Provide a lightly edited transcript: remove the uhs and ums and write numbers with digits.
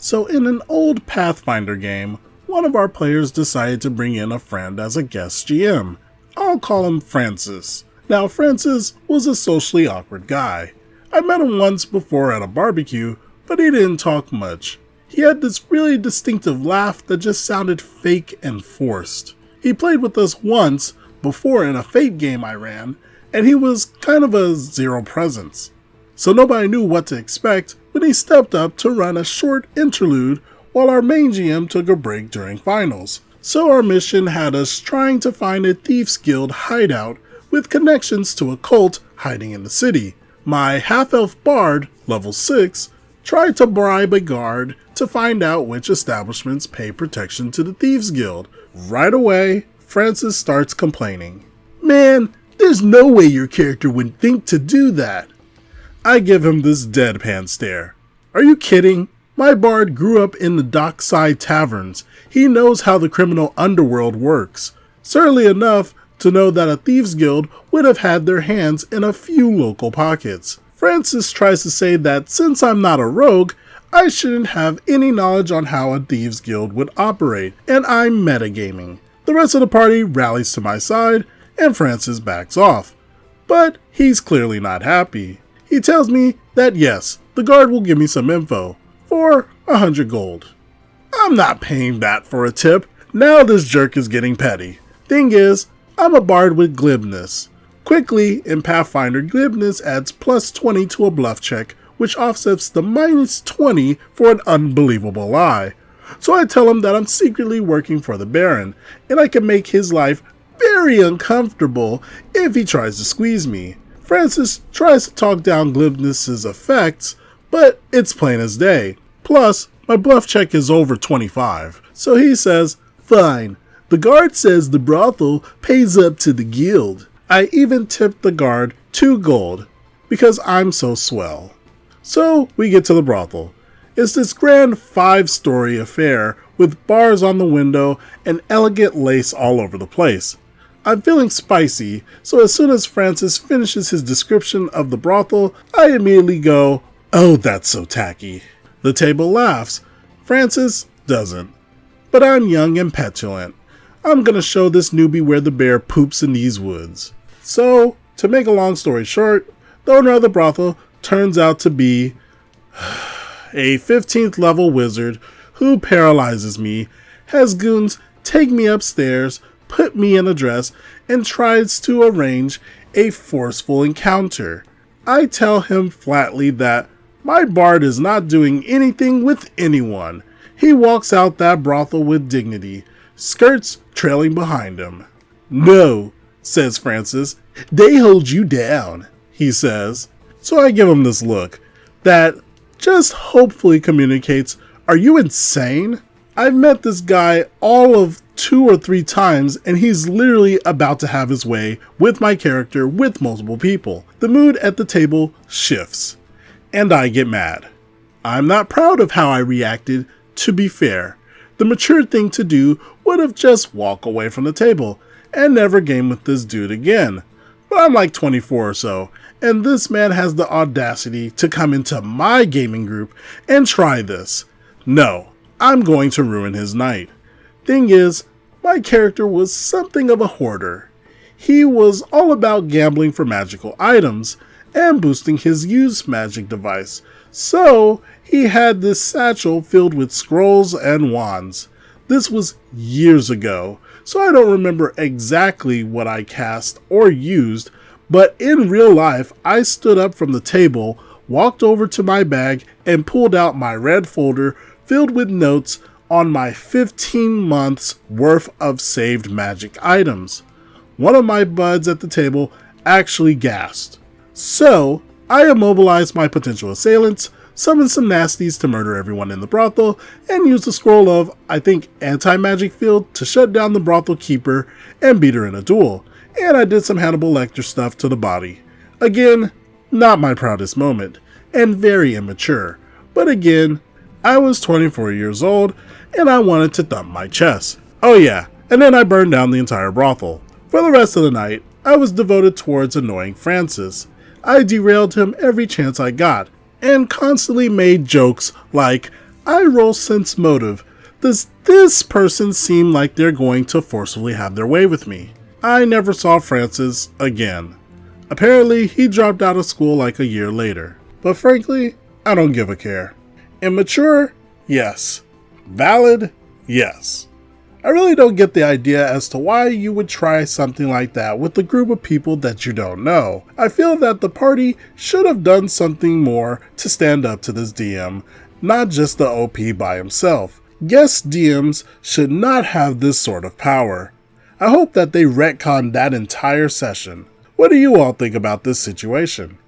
So in an old Pathfinder game, one of our players decided to bring in a friend as a guest GM. I'll call him Francis. Now Francis was a socially awkward guy. I met him once before at a barbecue, but he didn't talk much. He had this really distinctive laugh that just sounded fake and forced. He played with us once before in a Fate game I ran, and he was kind of a zero presence. So nobody knew what to expect when he stepped up to run a short interlude while our main GM took a break during finals. So our mission had us trying to find a Thieves Guild hideout with connections to a cult hiding in the city. My half-elf bard, level 6, tried to bribe a guard to find out which establishments pay protection to the Thieves Guild. Right away, Francis starts complaining. "Man, there's no way your character would think to do that." I give him this deadpan stare. "Are you kidding? My bard grew up in the dockside taverns. He knows how the criminal underworld works. Certainly enough to know that a Thieves Guild would have had their hands in a few local pockets." Francis tries to say that since I'm not a rogue, I shouldn't have any knowledge on how a Thieves Guild would operate, and I'm metagaming. The rest of the party rallies to my side, and Francis backs off. But he's clearly not happy. He tells me that yes, the guard will give me some info, for 100 gold. I'm not paying that for a tip. Now this jerk is getting petty. Thing is, I'm a bard with glibness. Quickly, in Pathfinder, glibness adds plus 20 to a bluff check, which offsets the minus 20 for an unbelievable lie. So I tell him that I'm secretly working for the Baron, and I can make his life very uncomfortable if he tries to squeeze me. Francis tries to talk down glibness's effects, but it's plain as day. Plus, my bluff check is over 25. So he says, "Fine, the guard says the brothel pays up to the guild." I even tipped the guard 2 gold, because I'm so swell. So we get to the brothel. It's this grand 5-story affair with bars on the window and elegant lace all over the place. I'm feeling spicy, so as soon as Francis finishes his description of the brothel, I immediately go, "Oh, that's so tacky." The table laughs. Francis doesn't. But I'm young and petulant. I'm gonna show this newbie where the bear poops in these woods. So, to make a long story short, the owner of the brothel turns out to be a 15th level wizard who paralyzes me, has goons take me upstairs, put me in a dress, and tries to arrange a forceful encounter. I tell him flatly that my bard is not doing anything with anyone. He walks out that brothel with dignity, skirts trailing behind him. "No," says Francis, "they hold you down," he says. So I give him this look that just hopefully communicates, "Are you insane? I've met this guy all of 2 or 3 times, and he's literally about to have his way with my character with multiple people." The mood at the table shifts, and I get mad. I'm not proud of how I reacted, to be fair. The mature thing to do would have just walked away from the table and never game with this dude again. But I'm like 24 or so, and this man has the audacity to come into my gaming group and try this. No, I'm going to ruin his night. Thing is, my character was something of a hoarder. He was all about gambling for magical items and boosting his used magic device, so he had this satchel filled with scrolls and wands. This was years ago, so I don't remember exactly what I cast or used, but in real life I stood up from the table, walked over to my bag, and pulled out my red folder filled with notes on my 15 months worth of saved magic items. One of my buds at the table actually gasped. So I immobilized my potential assailants, summoned some nasties to murder everyone in the brothel, and used the scroll of, I think, anti-magic field to shut down the brothel keeper and beat her in a duel. And I did some Hannibal Lecter stuff to the body. Again, not my proudest moment, and very immature. But again, I was 24 years old, and I wanted to thump my chest. Oh yeah, and then I burned down the entire brothel. For the rest of the night, I was devoted towards annoying Francis. I derailed him every chance I got, and constantly made jokes like, I roll sense motive. Does this person seem like they're going to forcefully have their way with me? I never saw Francis again. Apparently, he dropped out of school like a year later. But frankly, I don't give a care. Immature? Yes. Valid? Yes. I really don't get the idea as to why you would try something like that with a group of people that you don't know. I feel that the party should have done something more to stand up to this DM, not just the OP by himself. Guest DMs should not have this sort of power. I hope that they retcon that entire session. What do you all think about this situation?